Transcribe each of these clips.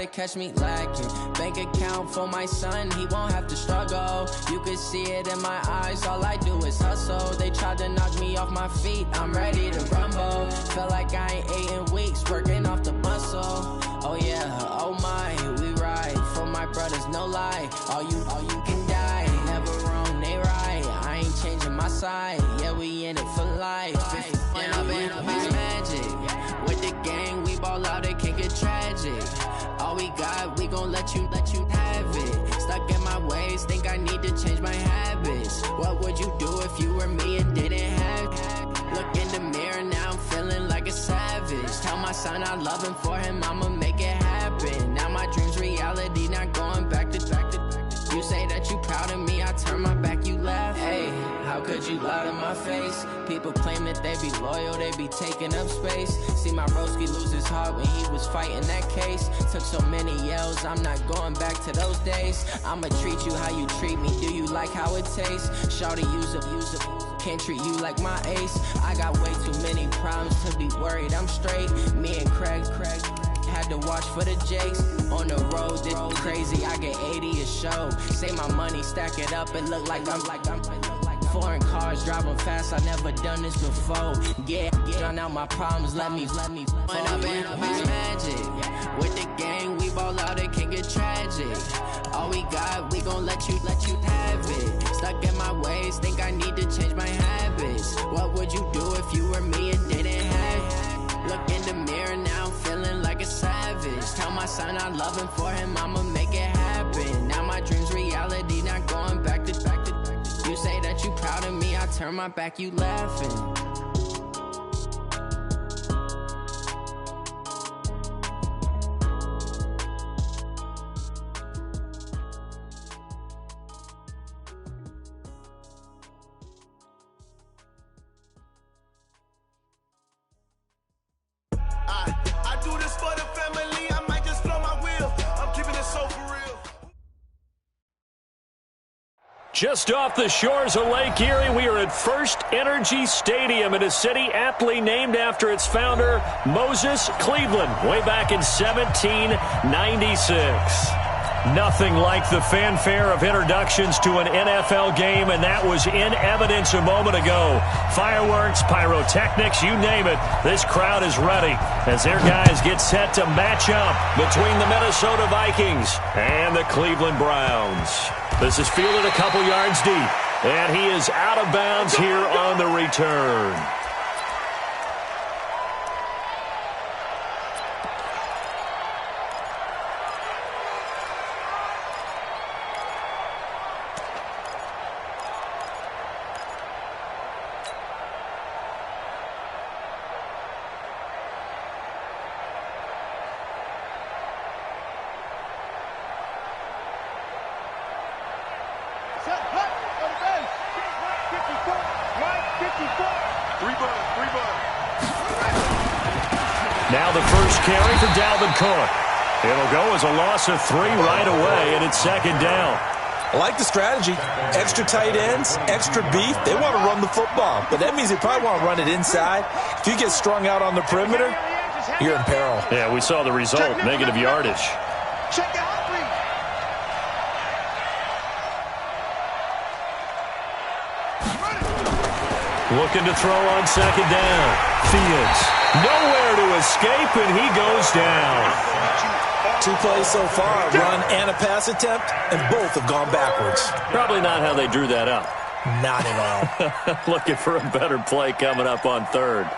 to catch me lacking. Bank account for my son, he won't have to struggle. You can see it in my eyes, all I do is hustle. They tried to knock me off my feet, I'm ready to rumble. Feel like I ain't ate in weeks, working off the muscle. Oh yeah, oh my, we ride for my brothers, no lie. All you can die, never wrong, they right. I ain't changing my side, yeah, we in it for life. When I've been magic, with the gang, we ball out, it can get tragic. All we got, we gon' let you have it. Stuck in my ways, think I need to change my habits. What would you do if you were me and didn't have it? Look in the mirror, now I'm feeling like a savage. Tell my son I love him, for him I'ma make it happen. Now my dream's reality, not going back to. You say that you proud of me, I turn my back, you laugh. Hey, how could you lie to my face? People claim that they be loyal, they be taking up space. See my broski lose his heart when he was fighting that case. Took so many yells, I'm not going back to those days. I'ma treat you how you treat me, do you like how it tastes? Shawty, use up, can't treat you like my ace. I got way too many problems to be worried, I'm straight. Me and Craig had to watch for the Jakes. On the road, this crazy, I get 80 a show. Say my money, stack it up, it look like I'm foreign cars, driving fast, I never done this before. Yeah, drown out my problems, let me When I've been magic, with the gang, we ball out, it can get tragic. All we got, we gon' let you have it. Stuck in my ways, think I need to change my habits. What would you do if you were me and didn't have it? Look in the mirror, now I'm feeling like a savage. Tell my son I love him, for him I'ma make it happen. Now my dream's reality, not going back to. You say that you proud of me, I turn my back, you laughing. I do this for the family, I might just blow my wheel. I'm keeping it so for real. Just off the shores of Lake Erie, we are at First Energy Stadium in a city aptly named after its founder, Moses Cleveland, way back in 1796. Nothing like the fanfare of introductions to an NFL game, and that was in evidence a moment ago. Fireworks, pyrotechnics, you name it, this crowd is ready as their guys get set to match up between the Minnesota Vikings and the Cleveland Browns. This is fielded a couple yards deep, and he is out of bounds here on the return. Now the first carry for Dalvin Cook. It'll go as a loss of 3 right away, and it's second down. I like the strategy. Extra tight ends, extra beef. They want to run the football, but that means they probably want to run it inside. If you get strung out on the perimeter, you're in peril. Yeah, we saw the result, negative yardage. Check out. Looking to throw on second down. Fields nowhere to escape, and he goes down. 2 plays so far, a run and a pass attempt, and both have gone backwards. Probably not how they drew that up. Not at all. Looking for a better play coming up on third.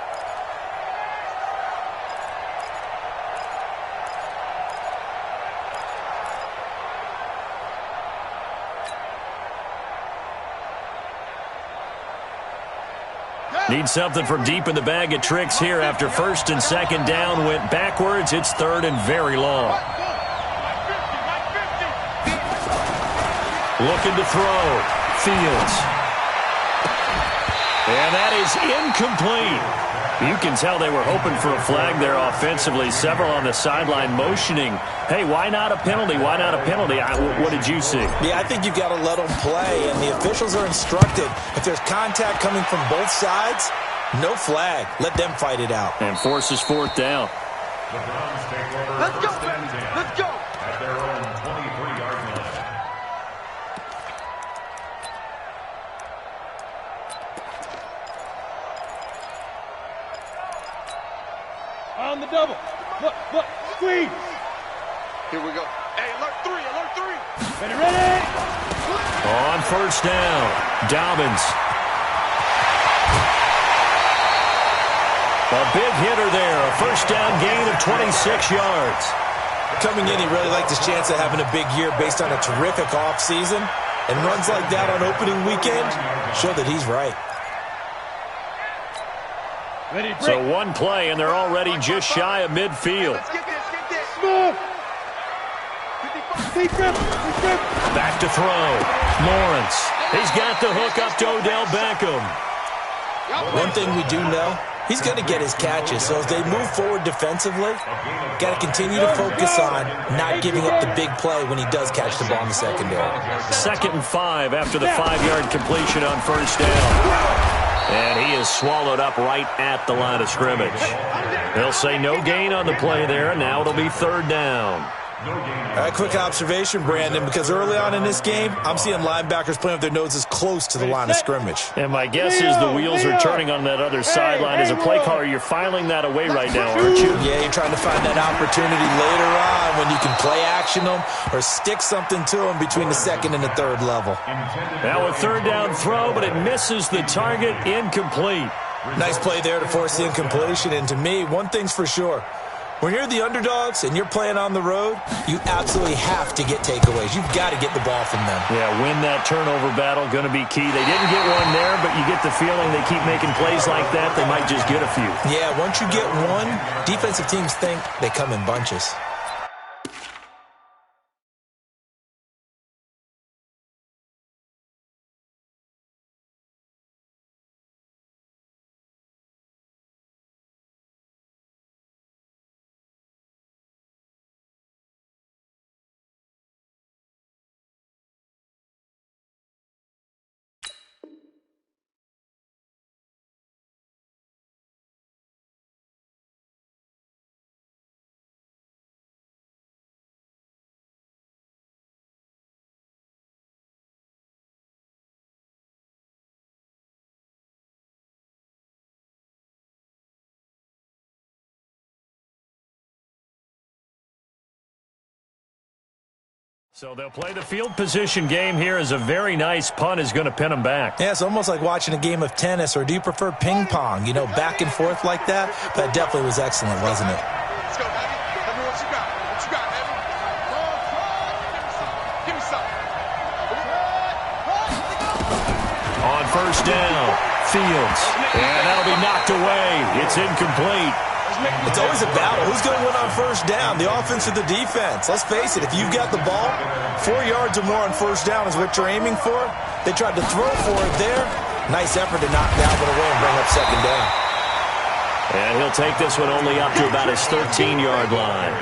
Need something from deep in the bag of tricks here after first and second down went backwards. It's third and very long. Looking to throw. Fields. And that is incomplete. You can tell they were hoping for a flag there offensively. Several on the sideline motioning. Hey, why not a penalty? Why not a penalty? What did you see? Yeah, I think you've got to let them play, and the officials are instructed. If there's contact coming from both sides, no flag. Let them fight it out. And forces fourth down. Let's go. Let's go. Here we go. Hey, alert three, alert three. Ready. On first down, Dobbins. A big hitter there, a first down gain of 26 yards. Coming in, he really liked his chance of having a big year based on a terrific offseason. And runs like that on opening weekend show that he's right. Ready, so one play, and they're already just shy of midfield. Let's get this, get this. Back to throw. Lawrence. He's got the hook up to Odell Beckham. One thing we do know, he's going to get his catches. So as they move forward defensively, got to continue to focus on not giving up the big play when he does catch the ball in the secondary. 2nd and 5 after the 5-yard completion on first down. And he is swallowed up right at the line of scrimmage. They'll say no gain on the play there, and now it'll be 3rd down. All right, quick observation, Brandon, because early on in this game, I'm seeing linebackers playing with their noses close to the line of scrimmage. And my guess is the wheels are turning on that other sideline. As a play caller, you're filing that away right now, aren't you? Yeah, you're trying to find that opportunity later on when you can play action them or stick something to them between the 2nd and the 3rd level. Now a 3rd down throw, but it misses the target, incomplete. Nice play there to force the incompletion. And to me, one thing's for sure. When you're the underdogs and you're playing on the road, you absolutely have to get takeaways. You've got to get the ball from them. Yeah, win that turnover battle, going to be key. They didn't get one there, but you get the feeling they keep making plays like that, they might just get a few. Yeah, once you get one, defensive teams think they come in bunches. So they'll play the field position game here as a very nice punt is going to pin them back. Yeah, it's almost like watching a game of tennis, or do you prefer ping pong? You know, back and forth like that? That definitely was excellent, wasn't it? Let's go, baby. Tell me what you got. What you got, baby? Give me some. On first down, Fields. And that'll be knocked away. It's incomplete. It's always a battle. Who's going to win on first down, the offense or the defense? Let's face it, if you've got the ball, 4 yards or more on first down is what you're aiming for. They tried to throw for it there. Nice effort to knock that one away and bring up 2nd down. And he'll take this one only up to about his 13-yard line.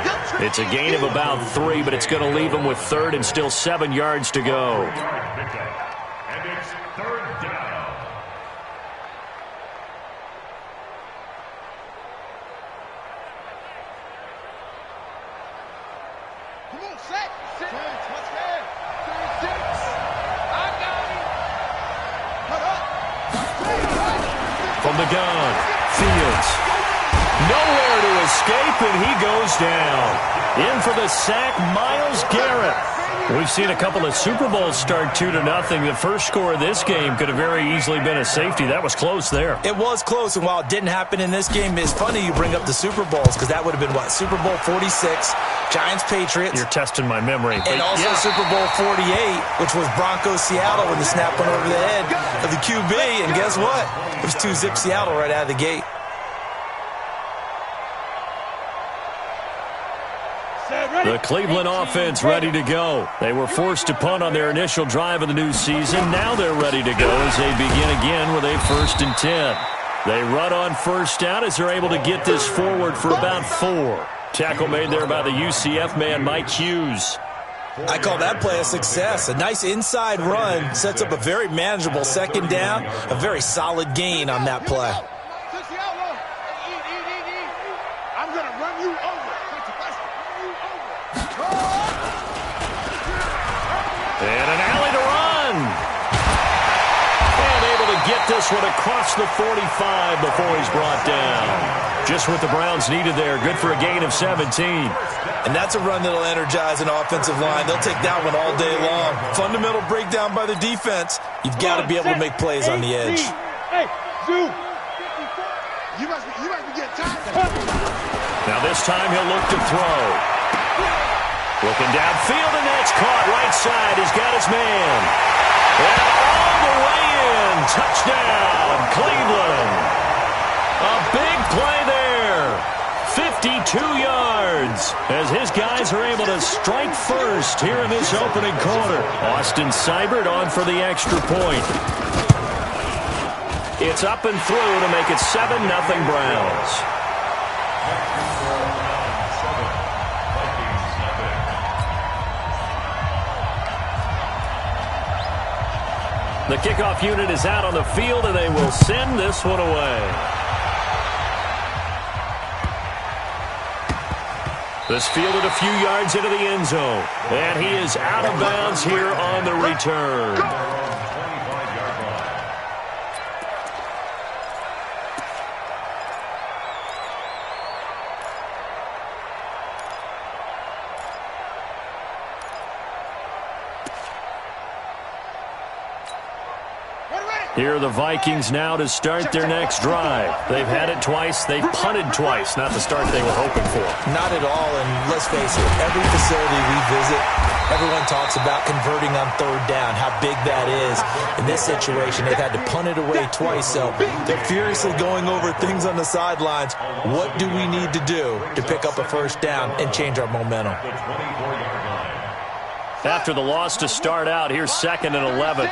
It's a gain of about 3, but it's going to leave him with 3rd and still 7 yards to go. And it's 3rd down. Come on, set. Let's go. I got him. Cut up. From the gun, Fields. Nowhere to escape, and he goes down. In for the sack, Myles Garrett. We've seen a couple of Super Bowls start 2-0. The first score of this game could have very easily been a safety. That was close there. It was close, and while it didn't happen in this game, it's funny you bring up the Super Bowls, because that would have been, what, Super Bowl 46, Giants-Patriots. You're testing my memory. And also Super Bowl 48, which was Broncos-Seattle when the snap went over the head of the QB. And guess what? It was 2-zip Seattle right out of the gate. The Cleveland offense ready to go. They were forced to punt on their initial drive of the new season. Now they're ready to go as they begin again with a 1st and 10. They run on first down as they're able to get this forward for about 4. Tackle made there by the UCF man, Mike Hughes. I call that play a success. A nice inside run sets up a very manageable 2nd down. A very solid gain on that play. I'm going to run you over. And an alley to run. And able to get this this one across the 45 before he's brought down. Just what the Browns needed there. Good for a gain of 17. And that's a run that'll energize an offensive line. They'll take that one all day long. Fundamental breakdown by the defense. You've got to be able to make plays on the edge. Hey, Zoo. You must be getting tired. Now this time he'll look to throw. Looking downfield, and that's caught right side. He's got his man. And all the way in. Touchdown, Cleveland. A big play there. 52 yards as his guys are able to strike first here in this opening quarter. Austin Seibert on for the extra point. It's up and through to make it 7-0 Browns. The kickoff unit is out on the field, and they will send this one away. This fielded a few yards into the end zone, and he is out of bounds here on the return. Here are the Vikings now to start their next drive. They've had it twice. They've punted twice. Not the start they were hoping for. Not at all, and let's face it, every facility we visit, everyone talks about converting on third down, how big that is. In this situation, they've had to punt it away twice, so they're furiously going over things on the sidelines. What do we need to do to pick up a first down and change our momentum? After the loss to start out, here's 2nd and 11.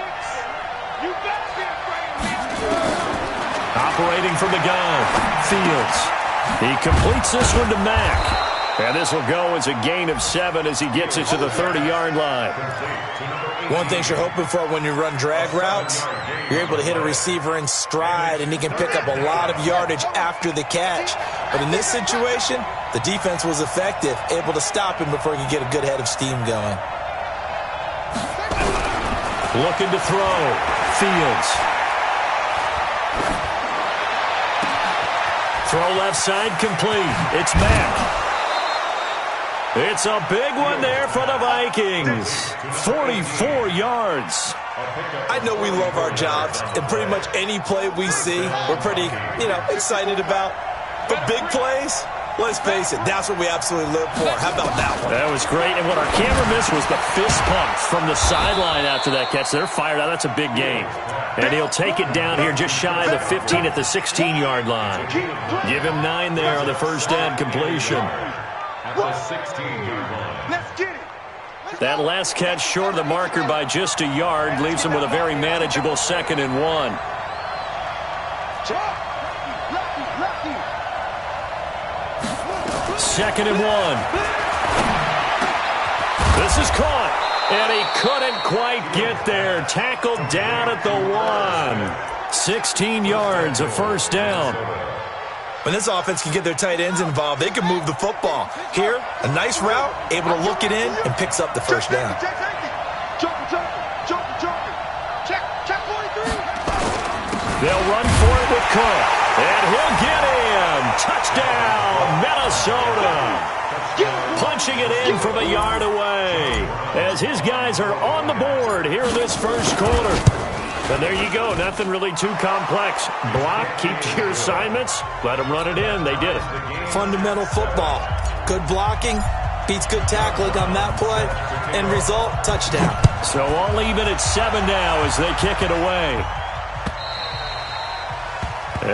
Operating from the gun, Fields. He completes this one to Mack. And this will go as a gain of 7 as he gets it to the 30-yard line. One thing you're hoping for when you run drag routes, you're able to hit a receiver in stride, and he can pick up a lot of yardage after the catch. But in this situation, the defense was effective, able to stop him before he could get a good head of steam going. Looking to throw, Fields. Throw left side complete. It's Mack. It's a big one there for the Vikings. 44 yards. I know we love our jobs, and pretty much any play we see, we're pretty, excited about. But big plays, let's face it, that's what we absolutely live for. How about that one? That was great, and what our camera missed was the fist pump from the sideline after that catch. They're fired out. That's a big gain. And he'll take it down here just shy of the 15 at the 16-yard line. Give him 9 there on the first down completion. That last catch short of the marker by just a yard leaves him with a very manageable 2nd and 1. Second and 1. This is caught. And he couldn't quite get there. Tackled down at the 1. 16 yards, a first down. When this offense can get their tight ends involved, they can move the football. Here, a nice route, able to look it in, and picks up the first down. They'll run for it with Cook. And he'll get in. Touchdown, Minnesota. Punching it in from a yard away as his guys are on the board here in this first quarter. And there you go. Nothing really too complex. Block, keep to your assignments, let them run it in. They did it. Fundamental football. Good blocking beats good tackling on that play. End result, touchdown. So all even at 7 now as they kick it away.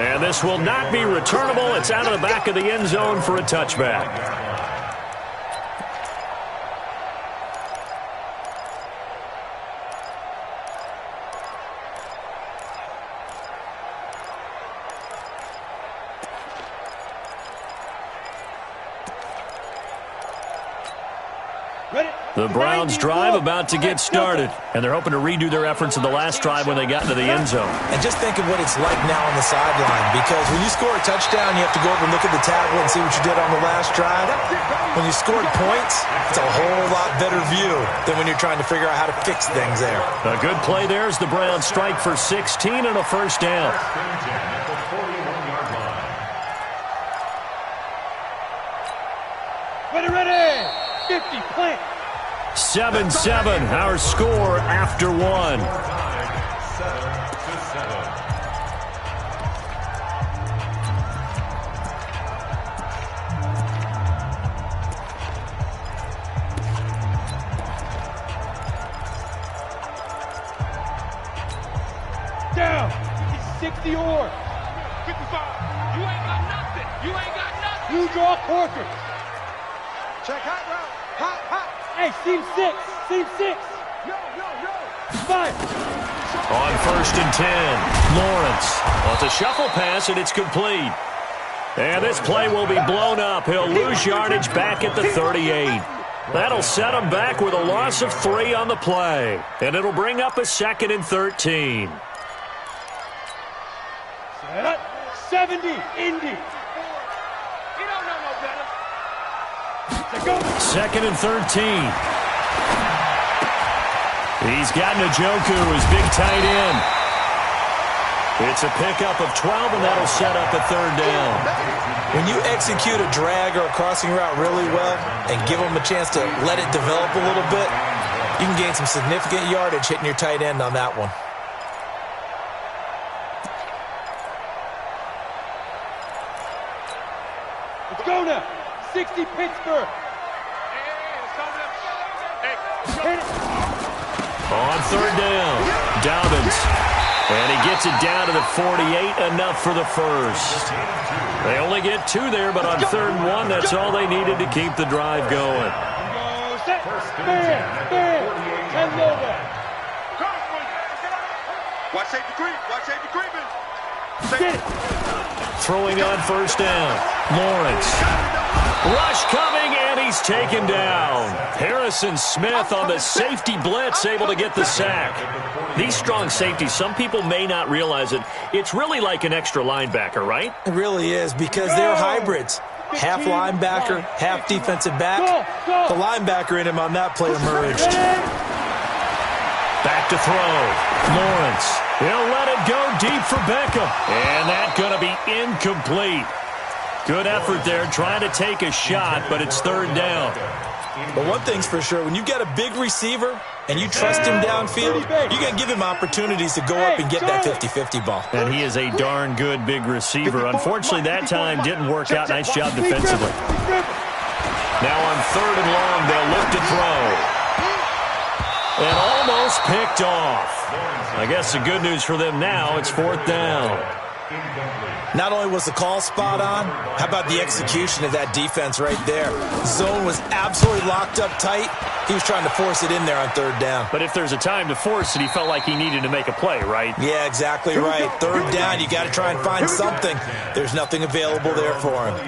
And this will not be returnable. It's out of the back of the end zone for a touchback. The Browns drive about to get started, and they're hoping to redo their efforts in the last drive when they got into the end zone. And just think of what it's like now on the sideline, because when you score a touchdown, you have to go over and look at the tablet and see what you did on the last drive. When you scored points, it's a whole lot better view than when you're trying to figure out how to fix things there. A good play there as the Browns strike for 16 and a first down. Ready! 50, plant. 7-7, our score after one. 7-7. Down. 60 or 55. You ain't got nothing. You ain't got nothing. you draw Corker. Check hot route. Hot. Hey, seam 6. Seam 6. Yo. 5. On 1st and 10, Lawrence. Well, it's a shuffle pass, and it's complete. And this play will be blown up. He'll lose yardage back at the 38. That'll set him back with a loss of 3 on the play. And it'll bring up a 2nd and 13. Set. 70. Indy. He don't know no better. Go. 2nd and 13. He's got Njoku, his big tight end. It's a pickup of 12, and that'll set up a 3rd down. When you execute a drag or a crossing route really well and give them a chance to let it develop a little bit, you can gain some significant yardage hitting your tight end on that one. Let's go now. 60 Pittsburgh. Hit it. On 3rd down, Dobbins. And he gets it down to the 48, enough for the first. They only get 2 there, but on 3rd and 1, that's all they needed to keep the drive going. Go set. Bam. And over. Watch safety creep. Watch safety creeping. Get it. Throwing on 1st down, Lawrence. Rush coming, and he's taken down. Harrison Smith on the safety blitz, able to get the sack. These strong safeties, some people may not realize it. It's really like an extra linebacker, right? It really is, because they're hybrids. Half linebacker, half defensive back. The linebacker in him on that play emerged. Back to throw. Lawrence. He'll let it go deep for Beckham. And that's going to be incomplete. Good effort there, trying to take a shot, but it's 3rd down. But one thing's for sure, when you've got a big receiver and you trust him downfield, you're going to give him opportunities to go up and get that 50-50 ball. And he is a darn good big receiver. Unfortunately, that time didn't work out. Nice job defensively. Now on 3rd and long, they'll look to throw. And almost picked off. I guess the good news for them now, it's 4th down. Not only was the call spot on, how about the execution of that defense right there? Zone was absolutely locked up tight. He was trying to force it in there on 3rd down. But if there's a time to force it, he felt like he needed to make a play, right? Yeah, exactly right. 3rd down, you got to try and find something. There's nothing available there for him.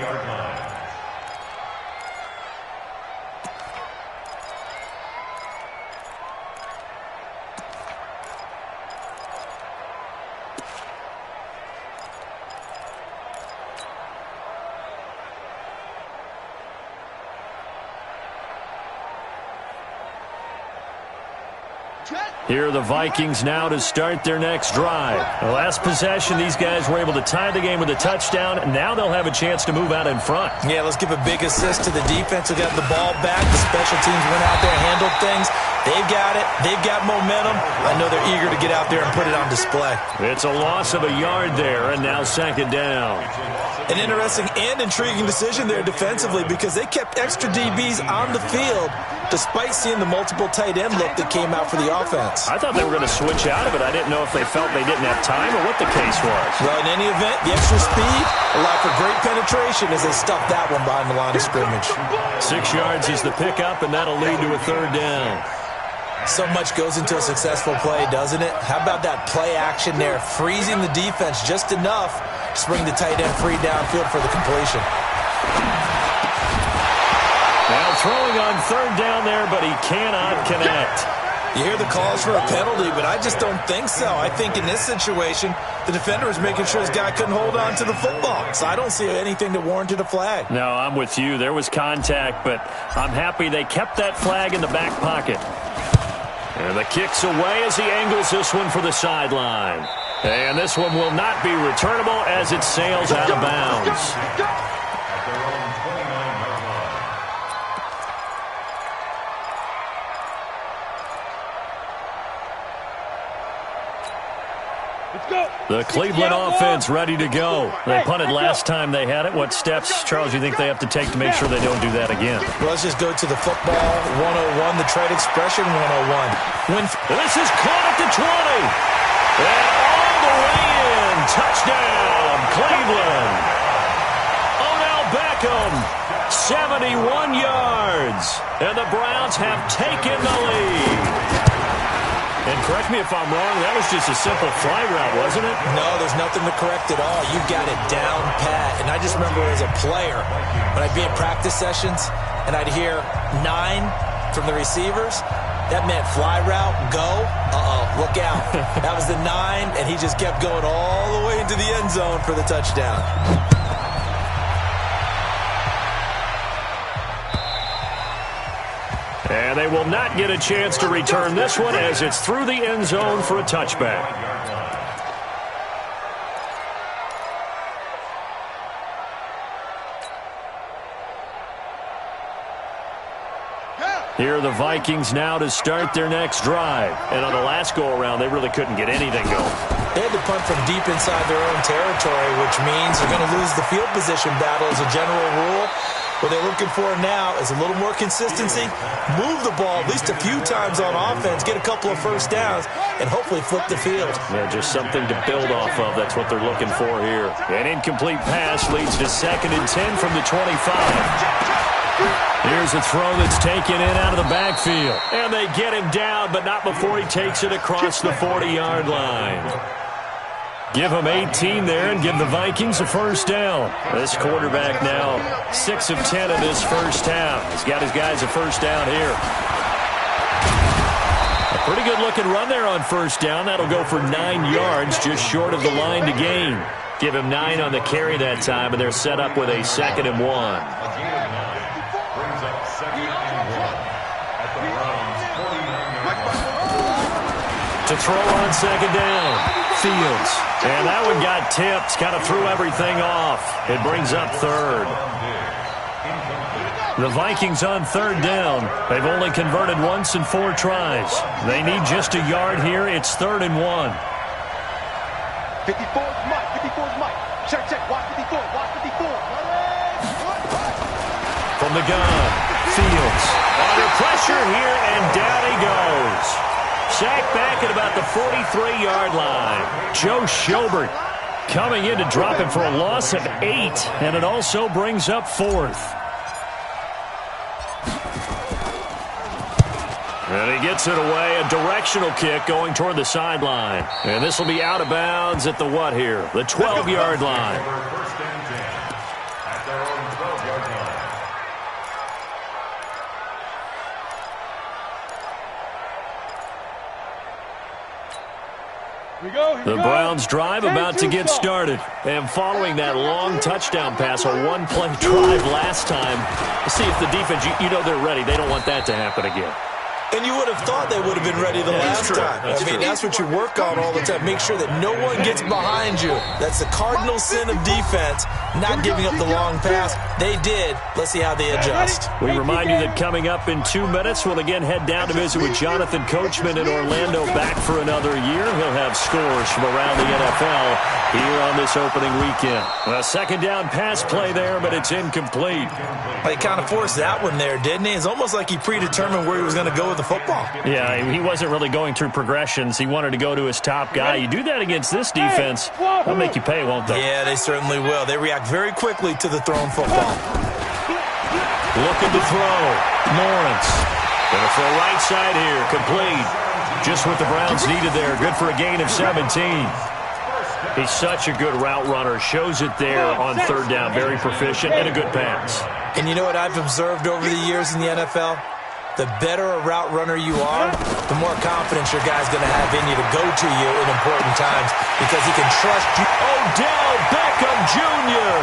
Here are the Vikings now to start their next drive. The last possession, these guys were able to tie the game with a touchdown. Now they'll have a chance to move out in front. Yeah, let's give a big assist to the defense who got the ball back. The special teams went out there, handled things. They've got it. They've got momentum. I know they're eager to get out there and put it on display. It's a loss of a yard there, and now 2nd down. An interesting and intriguing decision there defensively, because they kept extra DBs on the field despite seeing the multiple tight end look that came out for the offense. I thought they were going to switch out of it. I didn't know if they felt they didn't have time or what the case was. Well, in any event, the extra speed allowed for great penetration as they stuffed that one behind the line of scrimmage. 6 yards is the pickup, and that'll lead to a 3rd down. So much goes into a successful play, doesn't it? How about that play action there, freezing the defense just enough to bring the tight end free downfield for the completion. Now throwing on 3rd down there, but he cannot connect. You hear the calls for a penalty, but I just don't think so. I think in this situation, the defender was making sure his guy couldn't hold on to the football. So I don't see anything that warranted a flag. No, I'm with you. There was contact, but I'm happy they kept that flag in the back pocket. And the kick's away as he angles this one for the sideline. And this one will not be returnable as it sails out of bounds. The Cleveland offense ready to go. They punted last time they had it. What steps, Charles, you think they have to take to make sure they don't do that again? Well, let's just go to the football 101, the trade expression 101. This is caught at the 20. And all the way in. Touchdown, Cleveland. Odell Beckham, 71 yards. And the Browns have taken the lead. And correct me if I'm wrong, that was just a simple fly route, wasn't it? No, there's nothing to correct at all. You got it down pat. And I just remember as a player, when I'd be in practice sessions and I'd hear 9 from the receivers, that meant fly route, go, look out. That was the 9, and he just kept going all the way into the end zone for the touchdown. And they will not get a chance to return this one as it's through the end zone for a touchback. Here are the Vikings now to start their next drive. And on the last go-around, they really couldn't get anything going. They had to punt from deep inside their own territory, which means they're going to lose the field position battle as a general rule. What they're looking for now is a little more consistency, move the ball at least a few times on offense, get a couple of first downs, and hopefully flip the field. Yeah, just something to build off of. That's what they're looking for here. An incomplete pass leads to 2nd and 10 from the 25. Here's a throw that's taken in out of the backfield. And they get him down, but not before he takes it across the 40-yard line. Give him 18 there and give the Vikings a first down. This quarterback now 6 of 10 in this first half. He's got his guys a first down here. A pretty good-looking run there on first down. That'll go for 9 yards, just short of the line to gain. Give him 9 on the carry that time, and they're set up with a 2nd and 1. To throw on 2nd down, Fields. And that one got tipped, kind of threw everything off. It brings up 3rd. The Vikings on 3rd down. They've only converted once in 4 tries. They need just a yard here. It's 3rd and 1. 54 is Mike. 54 is Mike. Check. Watch 54. Watch 54. From the gun, Fields. Under pressure here, and down he goes. Sacked back at about the 43-yard line. Joe Schobert coming in to drop him for a loss of 8, and it also brings up 4th. And he gets it away, a directional kick going toward the sideline. And this will be out of bounds at the what here? The 12-yard line. The Browns drive about to get started. And following that long touchdown pass, a one-play drive last time, see if the defense, you know they're ready. They don't want that to happen again. And you would have thought they would have been ready the last time. I mean, that's what you work on all the time. Make sure that no one gets behind you. That's the cardinal sin of defense, not giving up the long pass. They did. Let's see how they adjust. We remind you that coming up in 2 minutes, we'll again head down to visit with Jonathan Coachman in Orlando, back for another year. He'll have scores from around the NFL here on this opening weekend. A 2nd down pass play there, but it's incomplete. He kind of forced that one there, didn't he? It's almost like he predetermined where he was going to go with the football. Yeah, he wasn't really going through progressions. He wanted to go to his top guy. You do that against this defense, they'll make you pay, won't they? Yeah, they certainly will. They react very quickly to the thrown football. Looking to throw. Lawrence. Going to throw right side here. Complete. Just what the Browns needed there. Good for a gain of 17. He's such a good route runner. Shows it there on 3rd down. Very proficient and a good pass. And you know what I've observed over the years in the NFL? the better a route runner you are, the more confidence your guy's going to have in you to go to you in important times because he can trust you. Odell Beckham Jr.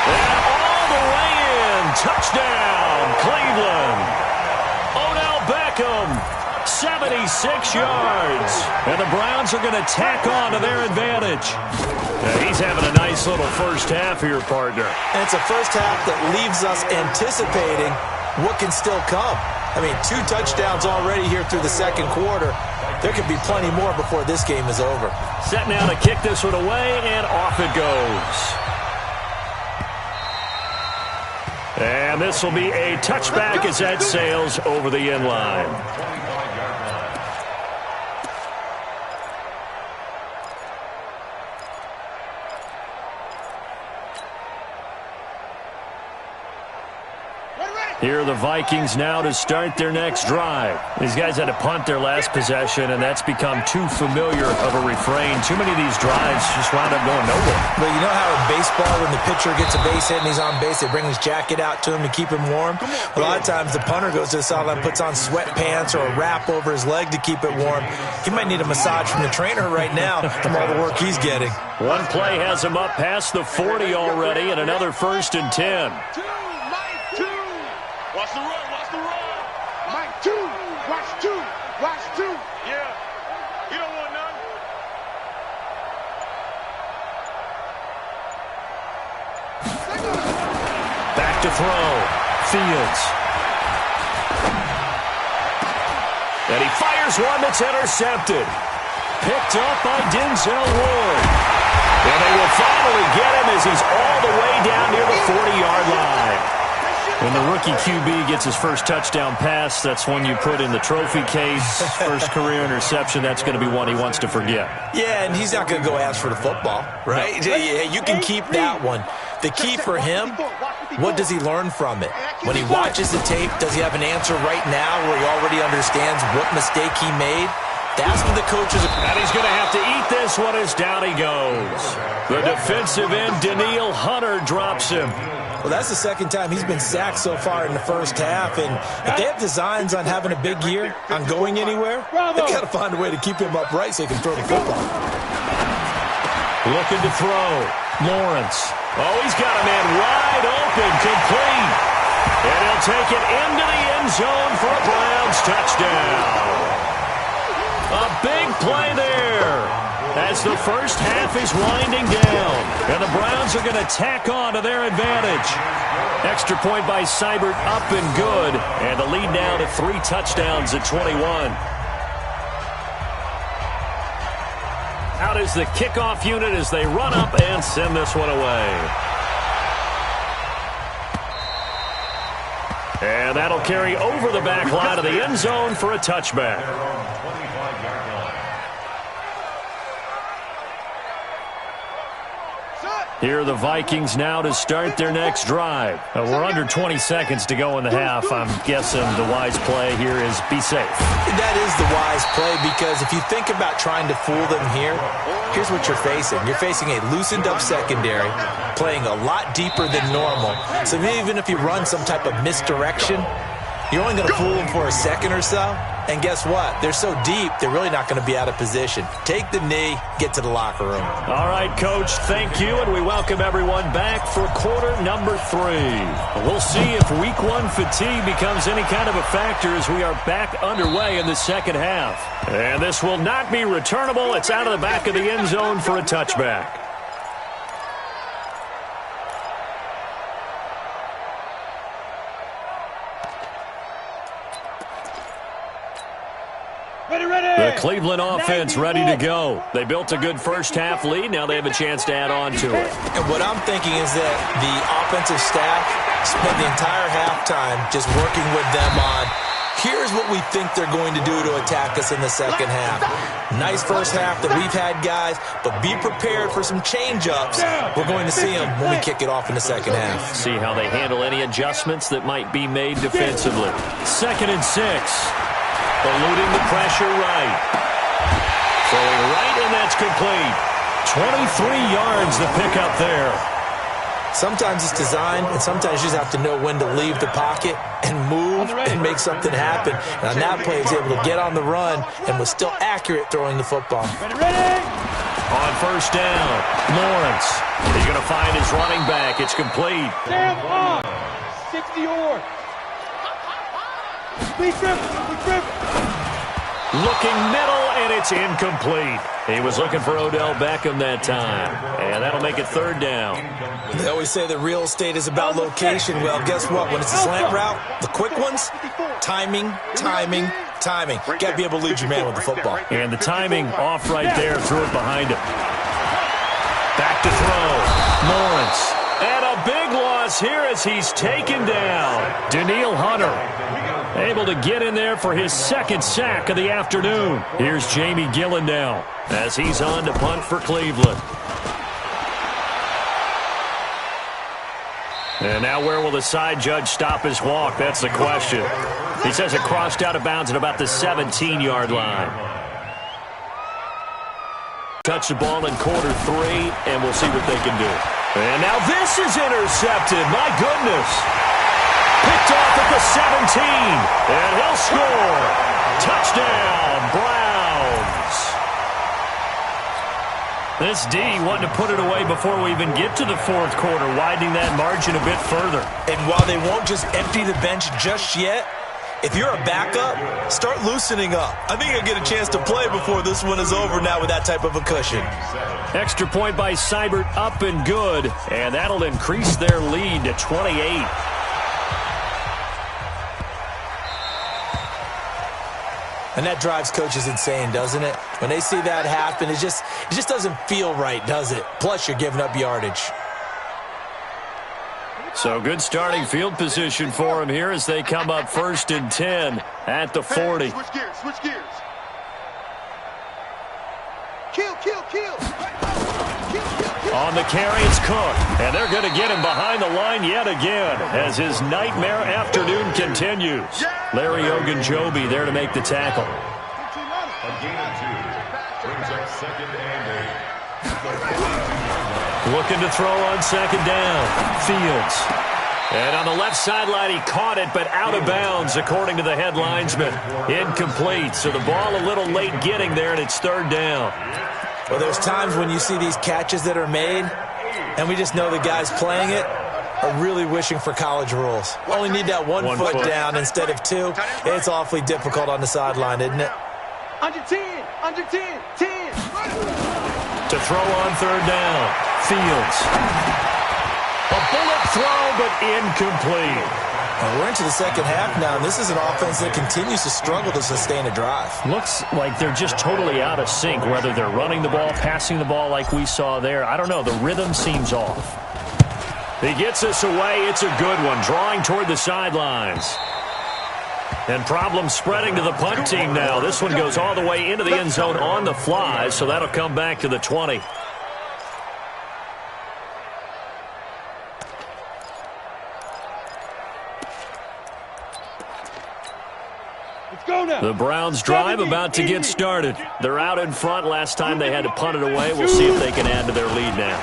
And all the way in. Touchdown, Cleveland. Odell Beckham, 76 yards. And the Browns are going to tack on to their advantage. He's having a nice little first half here, partner. And it's a first half that leaves us anticipating what can still come. I mean, 2 touchdowns already here through the second quarter. There could be plenty more before this game is over. Set now to kick this one away, and off it goes. And this will be a touchback as that sails over the end line. Here are the Vikings now to start their next drive. These guys had to punt their last possession, and that's become too familiar of a refrain. Too many of these drives just wound up going nowhere. Well, you know how in baseball, when the pitcher gets a base hit and he's on base, they bring his jacket out to him to keep him warm? A lot of times the punter goes to the sideline, puts on sweatpants or a wrap over his leg to keep it warm. He might need a massage from the trainer right now from all the work he's getting. One play has him up past the 40 already, and another 1st and 10. Watch the run, watch the run. Mike 2, watch 2, watch 2. Yeah, he don't want none. Back to throw. Fields. And he fires one that's intercepted. Picked up by Denzel Ward. And they will finally get him as he's all the way down near the 40-yard line. When the rookie QB gets his first touchdown pass, that's one you put in the trophy case. First career interception, that's going to be one he wants to forget. Yeah, and he's not going to go ask for the football, right? No. You can keep that one. The key for him, what does he learn from it? When he watches the tape, does he have an answer right now where he already understands what mistake he made? That's what the coaches are. And he's going to have to eat this one as down he goes. The defensive end, Danielle Hunter, drops him. Well, that's the second time he's been sacked so far in the first half, and if they have designs on having a big year, on going anywhere, they've got to find a way to keep him upright so he can throw the football. Looking to throw. Lawrence. Oh, he's got a man wide open, complete. And he'll take it into the end zone for a Browns touchdown. A big play there. As the first half is winding down. And the Browns are going to tack on to their advantage. Extra point by Seibert up and good. And the lead now to 3 touchdowns at 21. Out is the kickoff unit as they run up and send this one away. And that'll carry over the back line of the end zone for a touchback. Here are the Vikings now to start their next drive. We're under 20 seconds to go in the half. I'm guessing the wise play here is be safe. That is the wise play because if you think about trying to fool them here, here's what you're facing. You're facing a loosened up secondary, playing a lot deeper than normal. So even if you run some type of misdirection, you're only going to fool them for a second or so. And guess what? They're so deep, they're really not going to be out of position. Take the knee, get to the locker room. All right, Coach, thank you, and we welcome everyone back for quarter number 3. We'll see if week 1 fatigue becomes any kind of a factor as we are back underway in the second half. And this will not be returnable. It's out of the back of the end zone for a touchback. The Cleveland offense ready to go. They built a good first half lead. Now they have a chance to add on to it. And what I'm thinking is that the offensive staff spent the entire halftime just working with them on, here's what we think they're going to do to attack us in the second half. Nice first half that we've had, guys, but be prepared for some change-ups. We're going to see them when we kick it off in the second half. See how they handle any adjustments that might be made defensively. 2nd and 6. Eluding the pressure right. Throwing right, and that's complete. 23 yards the pickup there. Sometimes it's designed, and sometimes you just have to know when to leave the pocket and move and make something happen. And on that play, he's able to get on the run and was still accurate throwing the football. Ready? On first down, Lawrence. He's going to find his running back. It's complete. Sam on. 60-yard. We trip. Looking middle, and it's incomplete. He was looking for Odell Beckham that time, and that'll make it third down. They always say the real estate is about location. Well, guess what? When it's a slant route, the quick ones, timing. Got to be able to lead your man with the football. And the timing off right there, threw it behind him. Back to throw, Lawrence. And a big loss here as he's taken down. Danielle Hunter able to get in there for his second sack of the afternoon. Here's Jamie Gillen now as he's on to punt for Cleveland. And now where will the side judge stop his walk? That's the question. He says it crossed out of bounds at about the 17-yard line. Touch the ball in quarter 3, and we'll see what they can do. And now this is intercepted. My goodness. Picked off at the 17, and he'll score. Touchdown, Browns. This D wanting to put it away before we even get to the fourth quarter, widening that margin a bit further. And while they won't just empty the bench just yet, if you're a backup, start loosening up. I think you'll get a chance to play before this one is over now with that type of a cushion. Extra point by Seibert, up and good, and that'll increase their lead to 28. And that drives coaches insane, doesn't it? When they see that happen, it just doesn't feel right, does it? Plus, you're giving up yardage. So good starting field position for him here as they come up 1st and 10 at the 40. Switch gears. Kill. On the carry, it's Cook. And they're going to get him behind the line yet again as his nightmare afternoon continues. Larry Ogunjobi there to make the tackle. A gain of 2. Brings up 2nd and 8. Looking to throw on 2nd down. Fields. And on the left sideline, he caught it, but out of bounds, according to the head linesman. Incomplete. So the ball a little late getting there, and it's 3rd down. Well, there's times when you see these catches that are made, and we just know the guys playing it are really wishing for college rules. Only need that one foot down instead of 2. It's awfully difficult on the sideline, isn't it? Under 10. 10. To throw on 3rd down. Fields. A bullet throw, but incomplete. Well, we're into the second half now, and this is an offense that continues to struggle to sustain a drive. Looks like they're just totally out of sync, whether they're running the ball, passing the ball like we saw there. I don't know. The rhythm seems off. He gets us away. It's a good one, drawing toward the sidelines. And problems spreading to the punt team now. This one goes all the way into the end zone on the fly, so that'll come back to the 20. The Browns drive about to get started. They're out in front. Last time they had to punt it away. We'll see if they can add to their lead now.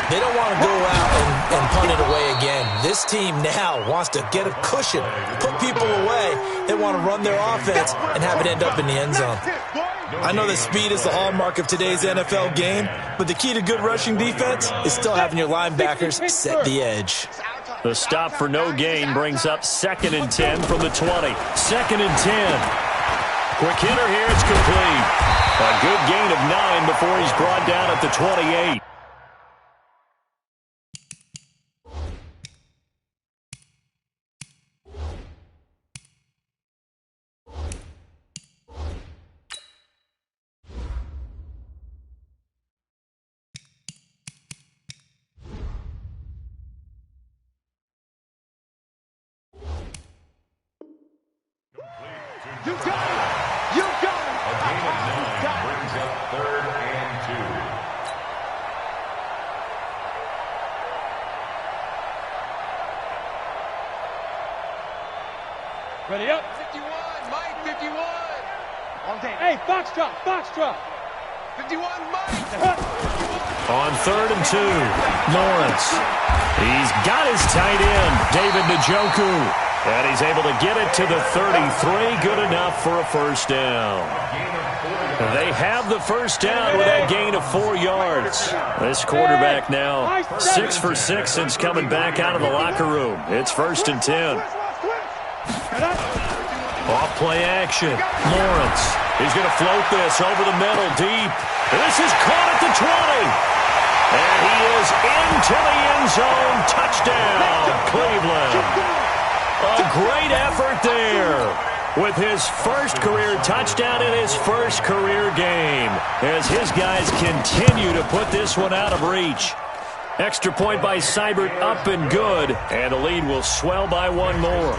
They don't want to go out and punt it away again. This team now wants to get a cushion, put people away. They want to run their offense and have it end up in the end zone. I know that speed is the hallmark of today's NFL game, but the key to good rushing defense is still having your linebackers set the edge. The stop for no gain brings up 2nd and 10 from the 20. 2nd and 10. Quick hitter here, it's complete. A good gain of 9 before he's brought down at the 28. You got it. A gain of 9 brings up 3rd and 2. Ready up. 51, Mike, 51. Hey, Foxtrot. 51, Mike. On 3rd and 2, Lawrence. He's got his tight end, David Njoku. And he's able to get it to the 33. Good enough for a first down. They have the first down with that gain of 4 yards. This quarterback now 6 for 6 since coming back out of the locker room. It's 1st and 10. Off play action. Lawrence. He's going to float this over the middle deep. This is caught at the 20. And he is into the end zone. Touchdown, Cleveland. A great effort there with his first career touchdown in his first career game as his guys continue to put this one out of reach. Extra point by Seibert up and good, and the lead will swell by 1 more.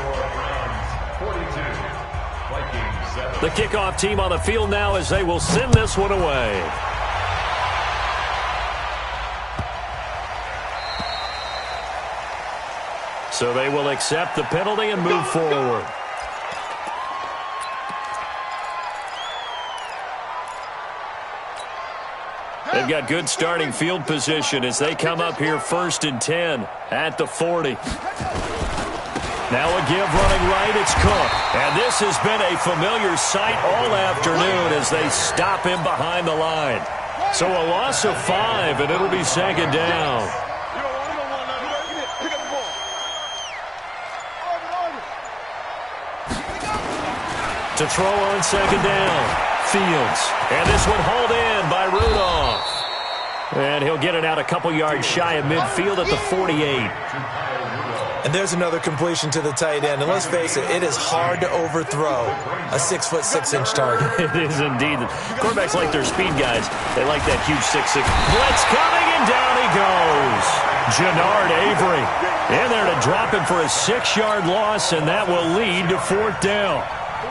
The kickoff team on the field now as they will send this one away. So they will accept the penalty and move forward. They've got good starting field position as they come up here 1st and 10 at the 40. Now a give running right, it's Cook. And this has been a familiar sight all afternoon as they stop him behind the line. So a loss of 5, and it'll be 2nd down. To throw on 2nd down, Fields. And this one hauled in by Rudolph. And he'll get it out a couple yards shy of midfield at the 48. And there's another completion to the tight end. And let's face it, it is hard to overthrow a 6'6" target. It is indeed. Quarterbacks like their speed guys. They like that huge 6'6". Blitz coming, and down he goes. Jannard Avery in there to drop him for a 6-yard loss, and that will lead to 4th down.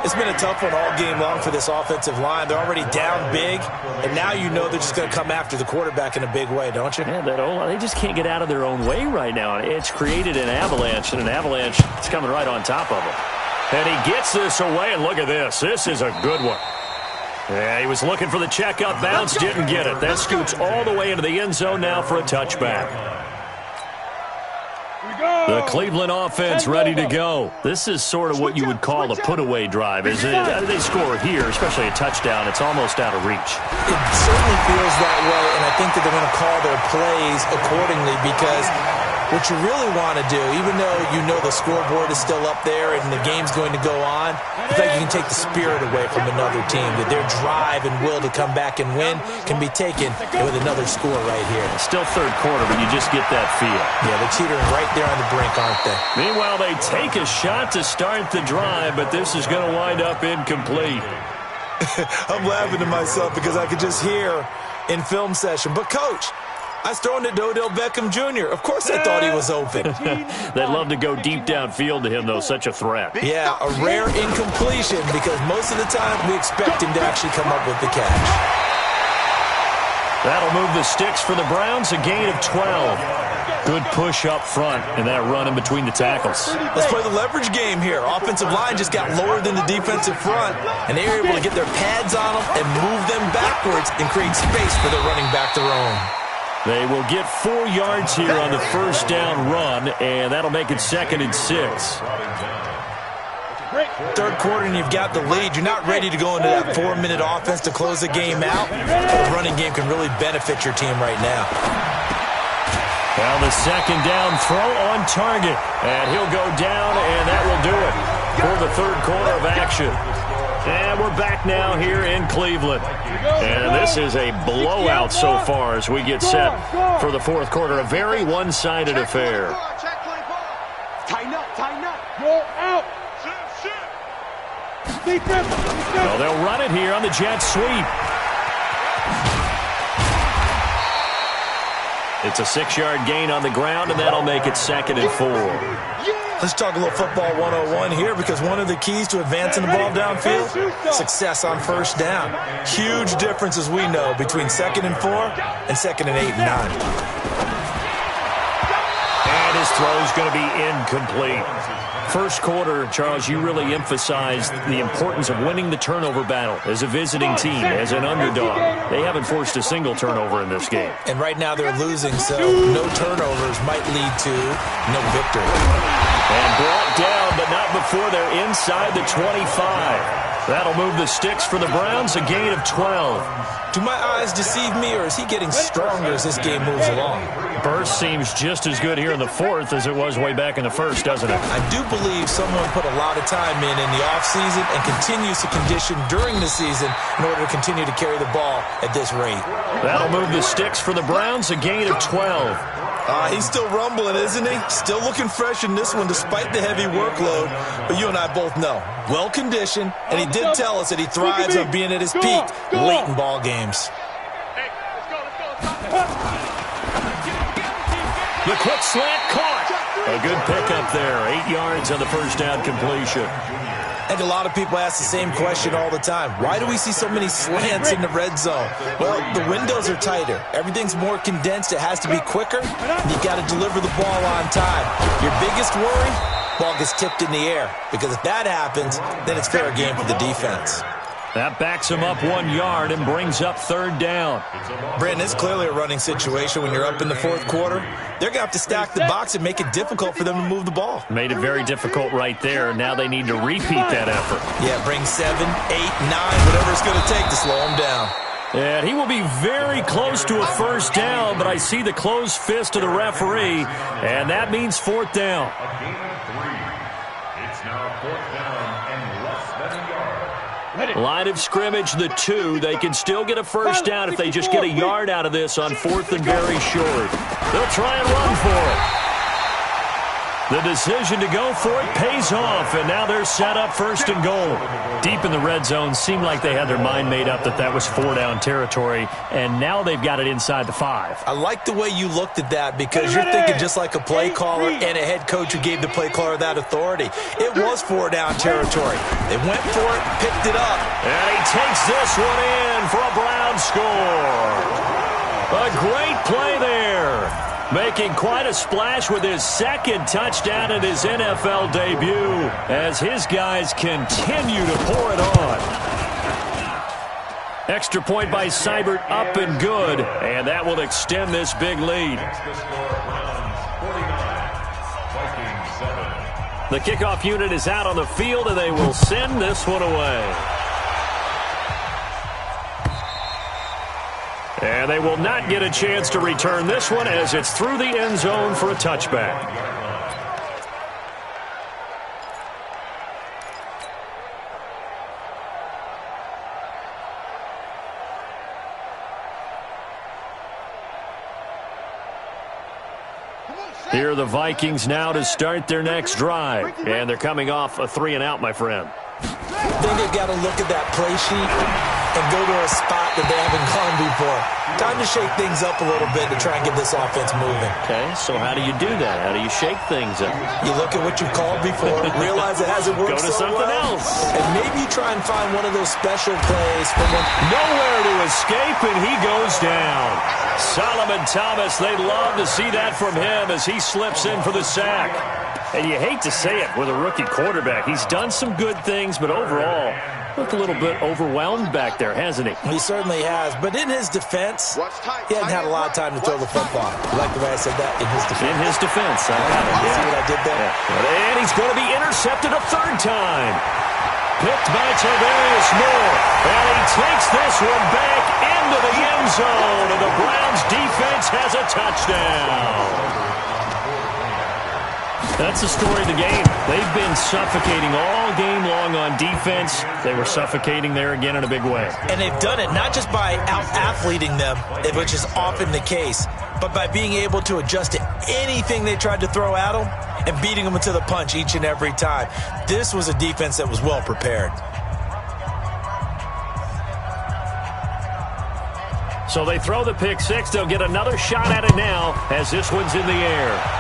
It's been a tough one all game long for this offensive line. They're already down big, and now you know they're just going to come after the quarterback in a big way, don't you? Yeah, they just can't get out of their own way right now. It's created an avalanche, and an avalanche is coming right on top of them. And he gets this away, and look at this. This is a good one. Yeah, he was looking for the check-up bounce, didn't get it. That scoots all the way into the end zone now for a touchback. The Cleveland offense ready to go. This is sort of what you would call a put-away drive. As they score here, especially a touchdown, it's almost out of reach. It certainly feels that way, and I think that they're going to call their plays accordingly because what you really want to do, even though you know the scoreboard is still up there and the game's going to go on, I think you can take the spirit away from another team, that their drive and will to come back and win can be taken with another score right here. Still 3rd quarter, but you just get that feel. Yeah, they're teetering right there on the brink, aren't they? Meanwhile, they take a shot to start the drive, but this is going to wind up incomplete. I'm laughing to myself because I could just hear in film session, but Coach, I was throwing it to Odell Beckham Jr. Of course I thought he was open. They'd love to go deep downfield to him, though. Such a threat. Yeah, a rare incompletion because most of the time we expect him to actually come up with the catch. That'll move the sticks for the Browns, a gain of 12. Good push up front and that run in between the tackles. Let's play the leverage game here. Offensive line just got lower than the defensive front, and they were able to get their pads on them and move them backwards and create space for their running back to roam. They will get 4 yards here on the first down run, and that'll make it 2nd and 6. 3rd quarter, and you've got the lead. You're not ready to go into that 4-minute offense to close the game out. The running game can really benefit your team right now. Now the 2nd down throw on target, and he'll go down, and that will do it for the 3rd quarter of action. And we're back now here in Cleveland. And this is a blowout so far as we get set for the 4th quarter. A very one-sided affair. Tighten up, tighten up. You're out. Well, they'll run it here on the jet sweep. It's a 6-yard gain on the ground, and that'll make it 2nd and 4. Let's talk a little football 101 here because one of the keys to advancing the ball downfield, success on first down. Huge difference, as we know, between 2nd and 4 and 2nd and 8 and 9. And his throw is going to be incomplete. First quarter, Charles, you really emphasized the importance of winning the turnover battle as a visiting team, as an underdog. They haven't forced a single turnover in this game. And right now they're losing, so no turnovers might lead to no victory. And brought down, but not before they're inside the 25. That'll move the sticks for the Browns, a gain of 12. Do my eyes deceive me, or is he getting stronger as this game moves along? Burst seems just as good here in the fourth as it was way back in the first, doesn't it? I do believe someone put a lot of time in the offseason and continues to condition during the season in order to continue to carry the ball at this rate. That'll move the sticks for the Browns, a gain of 12. He's still rumbling, isn't he? Still looking fresh in this one despite the heavy workload. But you and I both know, well-conditioned, and he did tell us that he thrives on being at his peak late in ball games. The quick slant caught. A good pickup there. 8 yards on the first down completion. And a lot of people ask the same question all the time. Why do we see so many slants in the red zone? Well, the windows are tighter. Everything's more condensed. It has to be quicker. And you've got to deliver the ball on time. Your biggest worry? Ball gets tipped in the air. Because if that happens, then it's fair game for the defense. That backs him up 1 yard and brings up third down. Brandon, it's clearly a running situation when you're up in the fourth quarter. They're going to have to stack the box and make it difficult for them to move the ball. Made it very difficult right there. Now they need to repeat that effort. Yeah, bring 7, 8, 9, whatever it's going to take to slow them down. And he will be very close to a first down, but I see the closed fist of the referee, and that means fourth down. A gain of 3. It's now fourth down and less than a yard. Line of scrimmage, the 2. They can still get a first down if they just get a yard out of this on fourth and very short. They'll try and run for it. The decision to go for it pays off, and now they're set up first and goal. Deep in the red zone, seemed like they had their mind made up that was 4-down territory, and now they've got it inside the 5. I like the way you looked at that because you're thinking just like a play caller and a head coach who gave the play caller that authority. It was 4-down territory. They went for it, picked it up. And he takes this one in for a Brown score. A great play there. Making quite a splash with his second touchdown in his NFL debut as his guys continue to pour it on. Extra point by Seibert, up and good, and that will extend this big lead. The kickoff unit is out on the field, and they will send this one away. And they will not get a chance to return this one as it's through the end zone for a touchback. Here are the Vikings now to start their next drive. And they're coming off a 3-and-out, my friend. I think they've got to look at that play sheet and go to a spot that they haven't gone before. Time to shake things up a little bit to try and get this offense moving. Okay, so how do you do that? How do you shake things up? You look at what you've called before, realize it hasn't worked so well. Go to something else. And maybe you try and find one of those special plays from one. Nowhere to escape, and he goes down. Solomon Thomas, they'd love to see that from him as he slips in for the sack. And you hate to say it with a rookie quarterback. He's done some good things, but overall, looked a little bit overwhelmed back there, hasn't he? He certainly has. But in his defense, he hasn't had a lot of time to throw the football. You like the way I said that? In his defense. In his defense. I got it. You see what I did there? Yeah. And he's going to be intercepted a third time. Picked by Tavarius Moore. And he takes this one back into the end zone. And the Browns defense has a touchdown. That's the story of the game. They've been suffocating all game long on defense. They were suffocating there again in a big way. And they've done it not just by out-athleting them, which is often the case, but by being able to adjust to anything they tried to throw at them and beating them to the punch each and every time. This was a defense that was well prepared. So they throw the pick six. They'll get another shot at it now as this one's in the air.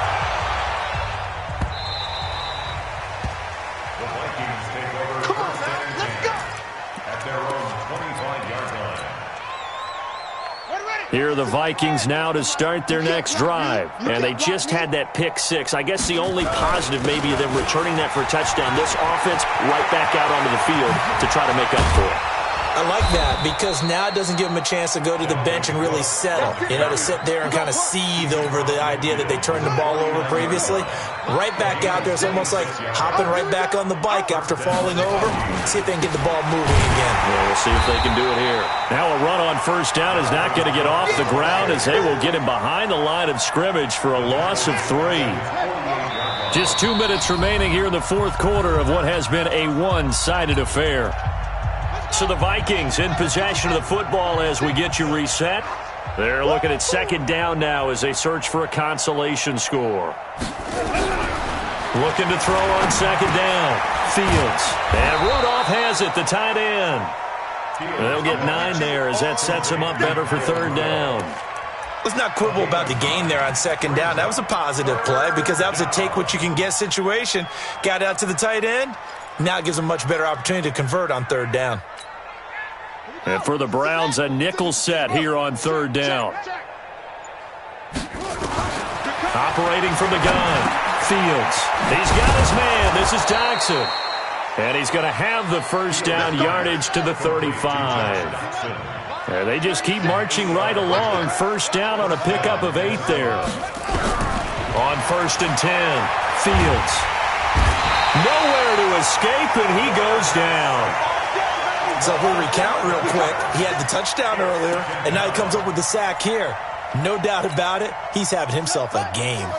Here are the Vikings now to start their next drive. And they just had that pick six. I guess the only positive maybe of them returning that for a touchdown. This offense right back out onto the field to try to make up for it. I like that because now it doesn't give them a chance to go to the bench and really settle. To sit there and kind of seethe over the idea that they turned the ball over previously. Right back out there. It's almost like hopping right back on the bike after falling over. See if they can get the ball moving again. Yeah, we'll see if they can do it here. Now a run on first down is not going to get off the ground as they will get him behind the line of scrimmage for a loss of 3. Just 2 minutes remaining here in the fourth quarter of what has been a one-sided affair. So the Vikings in possession of the football as we get you reset. They're looking at second down now as they search for a consolation score. Looking to throw on second down. Fields. And Rudolph has it, the tight end. They'll get 9 there as that sets him up better for third down. Let's not quibble about the gain there on second down. That was a positive play because that was a take-what-you-can-get situation. Got out to the tight end. Now it gives them a much better opportunity to convert on third down. And for the Browns, a nickel set here on third down. Operating from the gun. Fields. He's got his man. This is Jackson. And he's going to have the first down yardage to the 35. And they just keep marching right along. First down on a pickup of 8 there. On first and 10. Fields. Nowhere to escape, and he goes down. So if we recount real quick, he had the touchdown earlier, and now he comes up with the sack here. No doubt about it, he's having himself a game.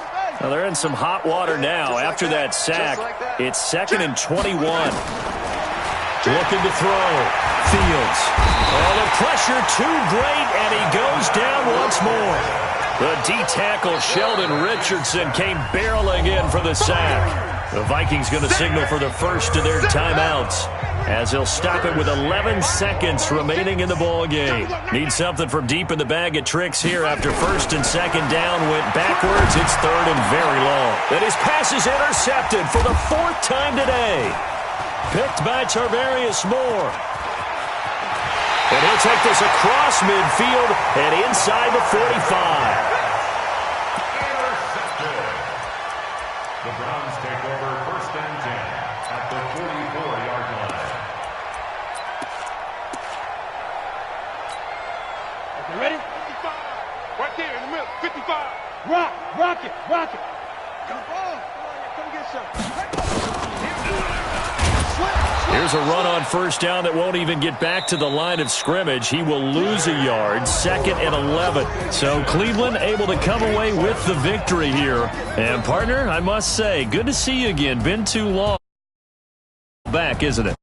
Well, they're in some hot water now. After that sack, it's 2nd and 21. Looking to throw. Fields. Oh, the pressure too great, and he goes down once more. The D-tackle Sheldon Richardson came barreling in for the sack. The Vikings going to signal for the first of their timeouts as they'll stop it with 11 seconds remaining in the ball game. Need something from deep in the bag of tricks here after first and second down went backwards. It's third and very long. And his pass is intercepted for the 4th time today. Picked by Tarvarius Moore. And he'll take this across midfield and inside the 45. The Browns take over first and 10 at the 44-yard line. Okay, ready? 55. Right there in the middle. 55. Rock it. Come on, come get some. Here's a run on first down that won't even get back to the line of scrimmage. He will lose a yard, 2nd and 11. So Cleveland able to come away with the victory here. And partner, I must say, good to see you again. Been too long back, isn't it?